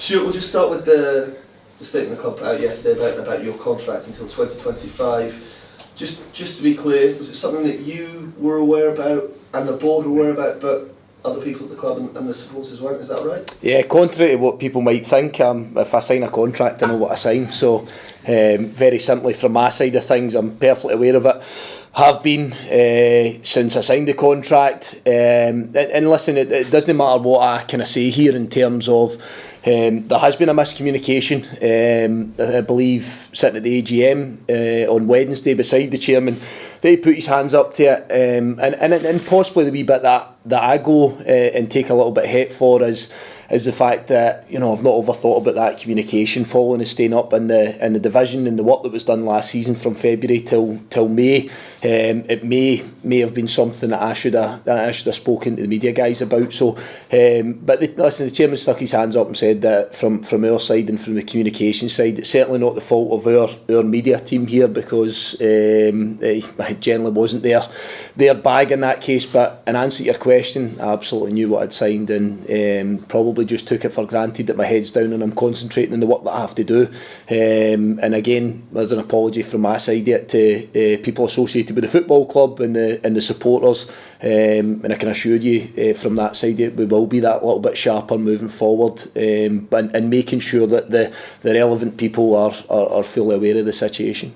Stuart, we'll just start with the statement the club put out yesterday about your contract until 2025. Just to be clear, was it something that you were aware about and the board were aware about, but other people at the club and the supporters weren't? Is that right? Yeah, contrary to what people might think, if I sign a contract, I know what I sign. So, very simply from my side of things, I'm perfectly aware of it. Have been since I signed the contract. And listen, it doesn't matter what I kind of say here in terms of there has been a miscommunication. I believe sitting at the AGM on Wednesday beside the chairman, they put his hands up to it, and possibly the wee bit that I go and take a little bit of hate for is the fact that, you know, I've not overthought about that communication following us staying up in the division and the work that was done last season from February till May. It may have been something that I should have spoken to the media guys about. So, but listen, the chairman stuck his hands up and said that from our side and from the communication side, it's certainly not the fault of our media team here, because I generally wasn't their bag in that case. But in answer to your question, I absolutely knew what I'd signed, and probably just took it for granted that my head's down and I'm concentrating on the work that I have to do. And again, there's an apology from my side to people associated with the football club and the supporters, and I can assure you from that side we will be that little bit sharper moving forward, and making sure that the relevant people are fully aware of the situation.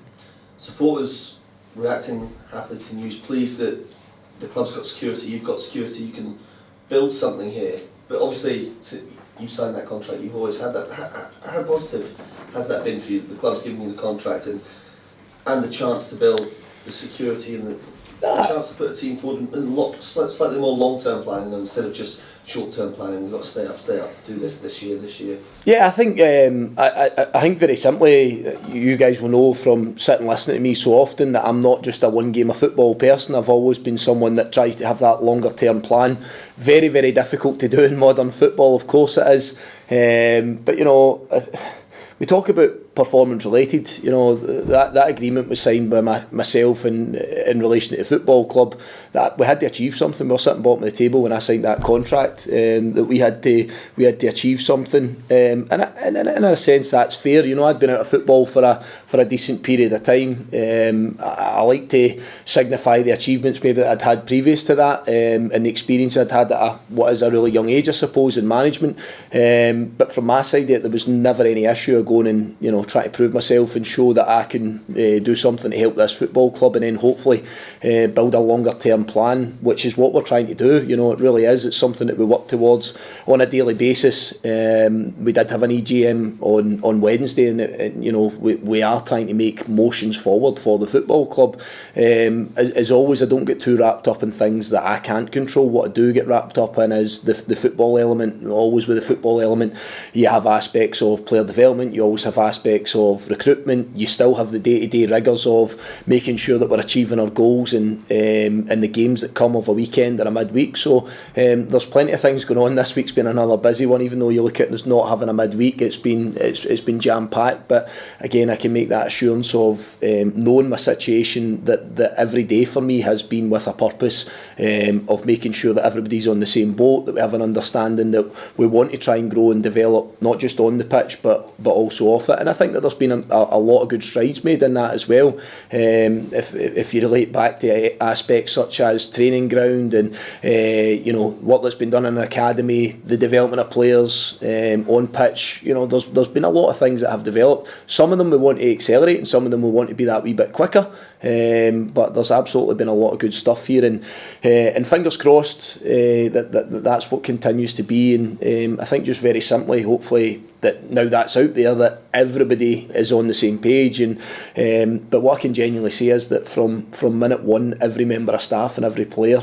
Supporters reacting happily to news, pleased that the club's got security, you've got security, you can build something here. But obviously, you've signed that contract, you've always had that. How positive has that been for you? The club's given you the contract and the chance to build the security and the chance to put a team forward in slightly more long-term planning instead of just short-term planning. We've got to stay up, do this year. Yeah, I think I think very simply, you guys will know from sitting listening to me so often that I'm not just a one game of football person. I've always been someone that tries to have that longer-term plan. Very, very difficult to do in modern football, of course it is. But you know, we talk about performance related. You know, that agreement was signed by myself and in relation to the football club, that we had to achieve something. We were sitting bottom of the table when I signed that contract, that we had to achieve something, and in a sense that's fair. You know, I'd been out of football for a decent period of time. I like to signify the achievements maybe that I'd had previous to that, and the experience I'd had at what is a really young age, I suppose, in management. But from my side, there was never any issue of going and, you know, try to prove myself and show that I can do something to help this football club, and then hopefully build a longer term plan, which is what we're trying to do. You know, it really is. It's something that we work towards on a daily basis. We did have an EGM on Wednesday, and you know, we are trying to make motions forward for the football club. As always, I don't get too wrapped up in things that I can't control. What I do get wrapped up in is the football element. Always with the football element, you have aspects of player development, you always have aspects of recruitment, you still have the day-to-day rigours of making sure that we're achieving our goals and the games that come of a weekend or a midweek. So there's plenty of things going on. This week's been another busy one, even though you look at it as not having a midweek. It's been jam-packed, but again, I can make that assurance of knowing my situation, that every day for me has been with a purpose, of making sure that everybody's on the same boat, that we have an understanding that we want to try and grow and develop, not just on the pitch but also off it. And I think that there's been a lot of good strides made in that as well. If you relate back to aspects such as training ground and you know, what that's been done in an academy, the development of players on pitch, you know, there's been a lot of things that have developed. Some of them we want to accelerate, and some of them we want to be that wee bit quicker. But there's absolutely been a lot of good stuff here, and fingers crossed that's what continues to be. And I think just very simply, hopefully, that now that's out there, that everybody is on the same page. And but what I can genuinely say is that from minute one, every member of staff and every player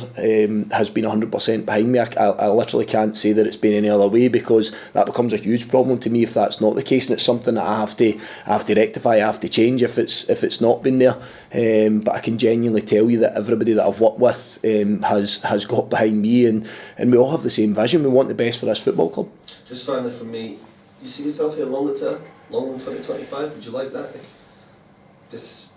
has been 100% behind me. I literally can't say that it's been any other way, because that becomes a huge problem to me if that's not the case, and it's something that I have to rectify, I have to change if it's not been there. But I can genuinely tell you that everybody that I've worked with has got behind me, and we all have the same vision. We want the best for this football club. Just finally from me, you see yourself here longer term, longer than 2025? Would you like that? Just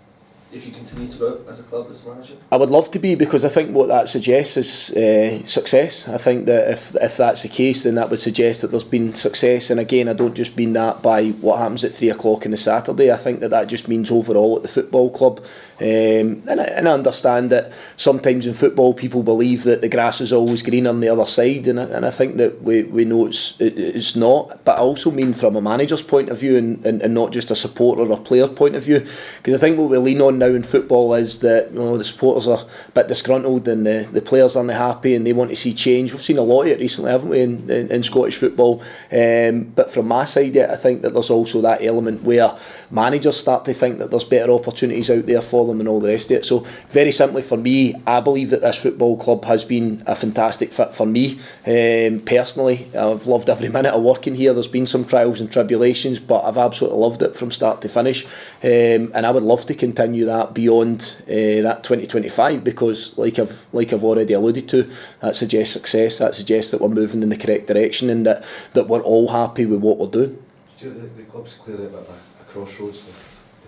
if you continue to work as a club as manager? I would love to be, because I think what that suggests is success. I think that if that's the case, then that would suggest that there's been success. And again, I don't just mean that by what happens at 3 o'clock on a Saturday. I think that just means overall at the football club. And I understand that sometimes in football people believe that the grass is always green on the other side, and I think that we know it's not. But I also mean from a manager's point of view, and not just a supporter or player point of view, because I think what we lean on now in football is that the supporters are a bit disgruntled and the players aren't happy and they want to see change. We've seen a lot of it recently, haven't we, in Scottish football. But from my side, I think that there's also that element where managers start to think that there's better opportunities out there for them and all the rest of it. So very simply for me, I believe that this football club has been a fantastic fit for me. Personally, I've loved every minute of working here. There's been some trials and tribulations, but I've absolutely loved it from start to finish. And I would love to continue that beyond that 2025, because like I've already alluded to, that suggests success. That suggests that we're moving in the correct direction, and that we're all happy with what we're doing. Stuart, the club's clearly at a crossroads with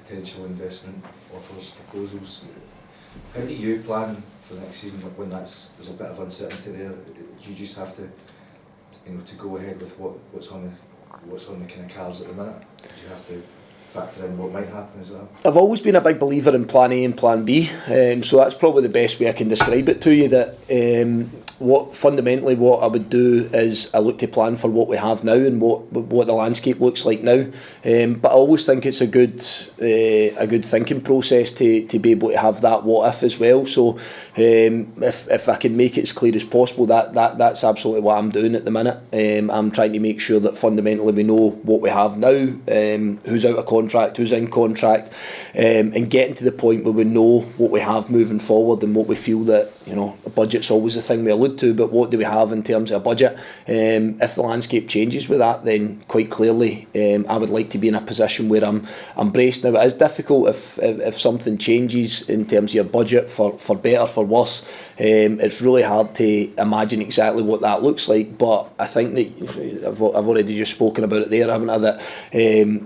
potential investment offers, proposals. How do you plan for next season when there's a bit of uncertainty there? Do you just have to, to go ahead with what's on the kind of cards at the minute? Do you have to factor in what might happen as well? I've always been a big believer in plan A and plan B, so that's probably the best way I can describe it to you. That fundamentally what I would do is I look to plan for what we have now and what the landscape looks like now. But I always think it's a good thinking process to be able to have that what if as well. So if I can make it as clear as possible, that's absolutely what I'm doing at the minute. I'm trying to make sure that fundamentally we know what we have now, who's out of contract, who's in contract, and getting to the point where we know what we have moving forward and what we feel that, a budget's always the thing we allude to, but what do we have in terms of a budget? If the landscape changes with that, then quite clearly I would like to be in a position where I'm braced. Now, it is difficult if something changes in terms of your budget for better, for worse. It's really hard to imagine exactly what that looks like, but I think that I've already just spoken about it there, haven't I, that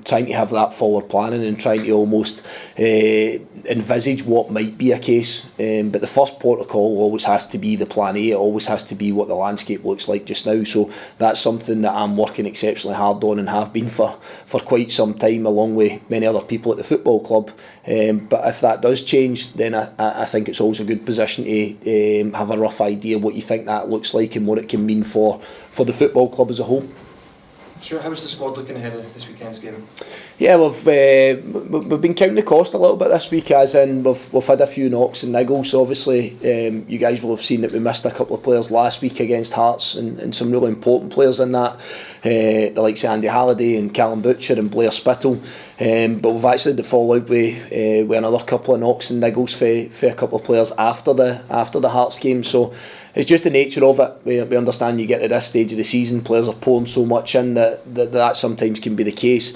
trying to have that forward planning and trying to almost envisage what might be a case, but the first port of call always has to be the plan A. It always has to be what the landscape looks like just now. So that's something that I'm working exceptionally hard on and have been for quite some time, along with many other people at the football club. But if that does change, then I think it's always a good position to have a rough idea what you think that looks like and what it can mean for the football club as a whole. Sure. How is the squad looking ahead of this weekend's game? Yeah, we've been counting the cost a little bit this week, as in we've had a few knocks and niggles. Obviously, you guys will have seen that we missed a couple of players last week against Hearts, and some really important players in that, the likes of Andy Halliday and Callum Butcher and Blair Spittle. But we've actually had the fallout with another couple of knocks and niggles for a couple of players after the Hearts game. So it's just the nature of it. We understand you get to this stage of the season, players are pouring so much in that sometimes can be the case.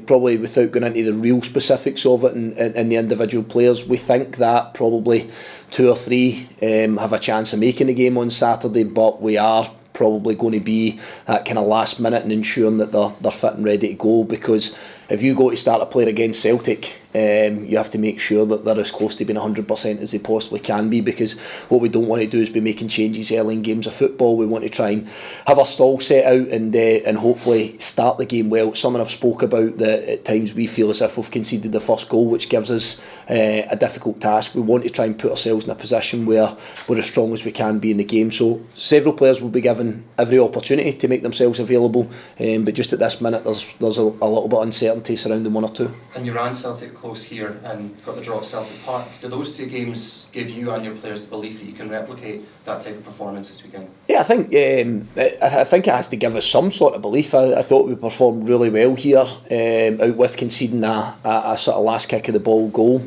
Probably without going into the real specifics of it and the individual players, we think that probably 2 or 3 have a chance of making the game on Saturday, but we are probably going to be that kind of last minute and ensuring that they're fit and ready to go, because if you go to start a player against Celtic, you have to make sure that they're as close to being 100% as they possibly can be, because what we don't want to do is be making changes early in games of football. We want to try and have our stall set out and hopefully start the game well. Something I've spoke about, that at times we feel as if we've conceded the first goal, which gives us a difficult task. We want to try and put ourselves in a position where we're as strong as we can be in the game. So several players will be given every opportunity to make themselves available, but just at this minute there's a little bit of uncertainty surrounding 1 or 2. And you ran Celtic close here and got the draw at Celtic Park. Do those 2 games give you and your players the belief that you can replicate that type of performance this weekend? Yeah, I think it has to give us some sort of belief. I thought we performed really well here, out with conceding a sort of last kick of the ball goal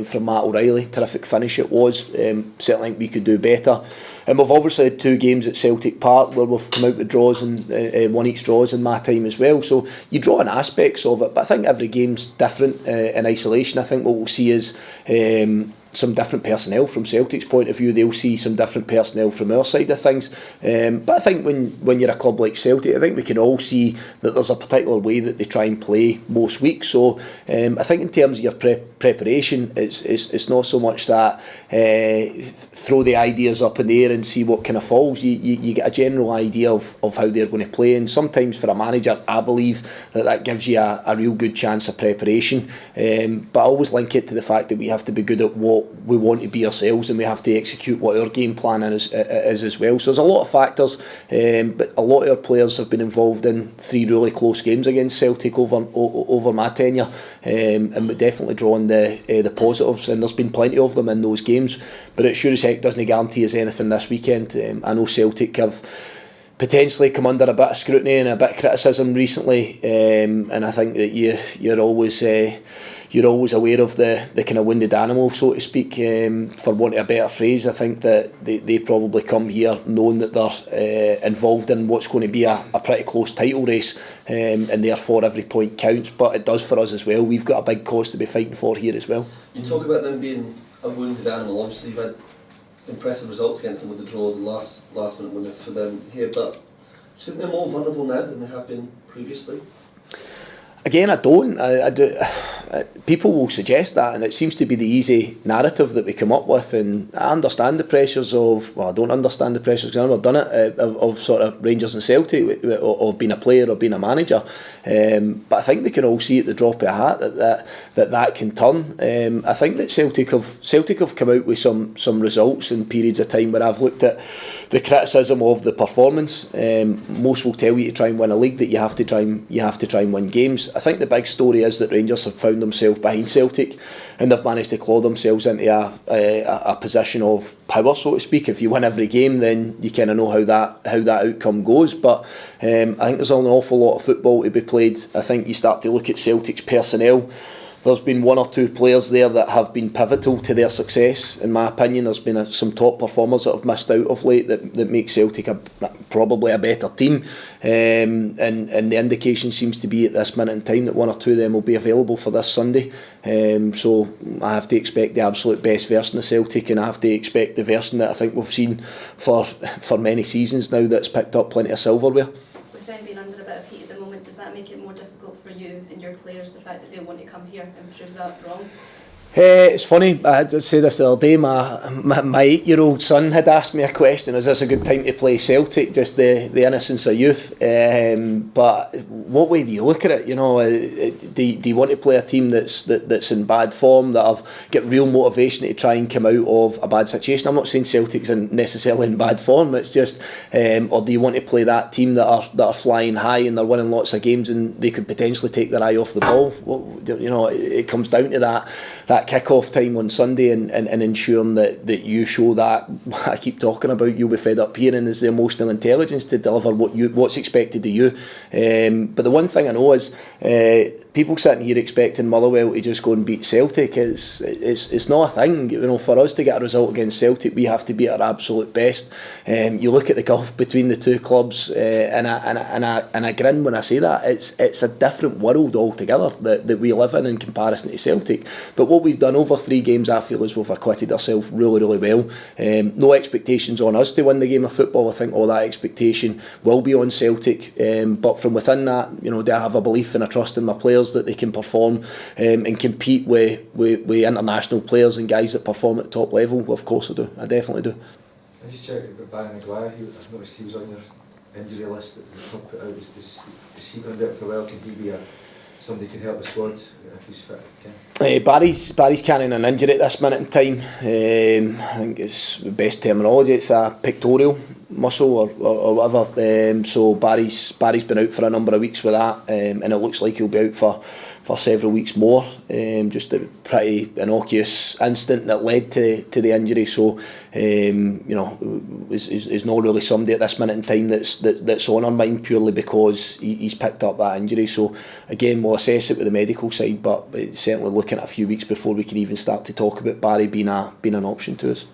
from Matt O'Reilly. Terrific finish it was. Certainly think we could do better. And we've obviously had 2 games at Celtic Park where we've come out with draws and won each draws in my time as well. So you draw on aspects of it, but I think every game's different in isolation. I think what we'll see is some different personnel from Celtic's point of view. They'll see some different personnel from our side of things. But I think when you're a club like Celtic, I think we can all see that there's a particular way that they try and play most weeks. So I think in terms of your preparation, it's not so much that throw the ideas up in the air and see what kind of falls. You get a general idea of how they're going to play, and sometimes for a manager, I believe that gives you a real good chance of preparation. But I always link it to the fact that we have to be good at what we want to be ourselves, and we have to execute what our game plan is as well. So there's a lot of factors, but a lot of our players have been involved in 3 really close games against Celtic over my tenure, and we're definitely drawing the positives, and there's been plenty of them in those games. But it sure as heck doesn't guarantee us anything this weekend. I know Celtic have potentially come under a bit of scrutiny and a bit of criticism recently, and I think that you're always aware of the kind of wounded animal, so to speak, for want of a better phrase. I think that they probably come here knowing that they're involved in what's going to be a pretty close title race, and therefore every point counts. But it does for us as well. We've got a big cause to be fighting for here as well. You talk about them being a wounded animal. Obviously you've had impressive results against them with the draw, the last minute winner for them here, but shouldn't they more vulnerable now than they have been previously? Again, I don't. I do. People will suggest that, and it seems to be the easy narrative that we come up with. And I understand the pressures of. Well, I don't understand the pressures because I've never done it of sort of Rangers and Celtic, or being a player or being a manager. But I think we can all see at the drop of a hat that can turn. I think that Celtic have come out with some results in periods of time where I've looked at the criticism of the performance. Most will tell you to try and win a league that you have to try and win games. I think the big story is that Rangers have found themselves behind Celtic, and they've managed to claw themselves into a position of power, so to speak. If you win every game, then you kind of know how that outcome goes. But I think there's an awful lot of football to be played. I think you start to look at Celtic's personnel. There's been 1 or 2 players there that have been pivotal to their success, in my opinion. There's been some top performers that have missed out of late that make Celtic probably a better team, and the indication seems to be at this minute in time that 1 or 2 of them will be available for this Sunday. So I have to expect the absolute best version of Celtic, and I have to expect the version that I think we've seen for many seasons now, that's picked up plenty of silverware. With them being under a bit of heat at the moment, does that make it more difficult for you and your players, the fact that they want to come here and prove that wrong? It's funny, I had to say this the other day, my 8-year-old son had asked me a question: is this a good time to play Celtic? Just the innocence of youth. But what way do you look at it? You know, do you want to play a team that's in bad form, that have got real motivation to try and come out of a bad situation? I'm not saying Celtic's necessarily in bad form, it's just, or do you want to play that team that are flying high and they're winning lots of games and they could potentially take their eye off the ball? Well, you know, it comes down to that kick-off time on Sunday, and ensuring that you show that, I keep talking about, you'll be fed up hearing, is the emotional intelligence to deliver what's expected of you. But the one thing I know is people sitting here expecting Motherwell to just go and beat Celtic, it's not a thing. You know, for us to get a result against Celtic, we have to be at our absolute best. You look at the gulf between the two clubs, and I grin when I say that. It's a different world altogether that we live in comparison to Celtic. But what we've done over 3 games, I feel, is we've acquitted ourselves really, really well. No expectations on us to win the game of football. I think all that expectation will be on Celtic. But from within that, you know, do I have a belief and a trust in my players that they can perform and compete with international players and guys that perform at the top level? Well, of course I do. I definitely do. I just checked about Barry Maguire. I've noticed he was on your injury list that the club put out. Is he going to be out for a while? Can he be somebody who can help the squad if he's fit? Barry's carrying an injury at this minute in time. I think it's the best terminology. It's a pectoral muscle or whatever. So Barry's been out for a number of weeks with that, and it looks like he'll be out for several weeks more. Just a pretty innocuous incident that led to the injury. So you know, is not really somebody at this minute in time that's on our mind purely because he's picked up that injury. So again, we'll assess it with the medical side, but it's certainly looking at a few weeks before we can even start to talk about Barry being an option to us.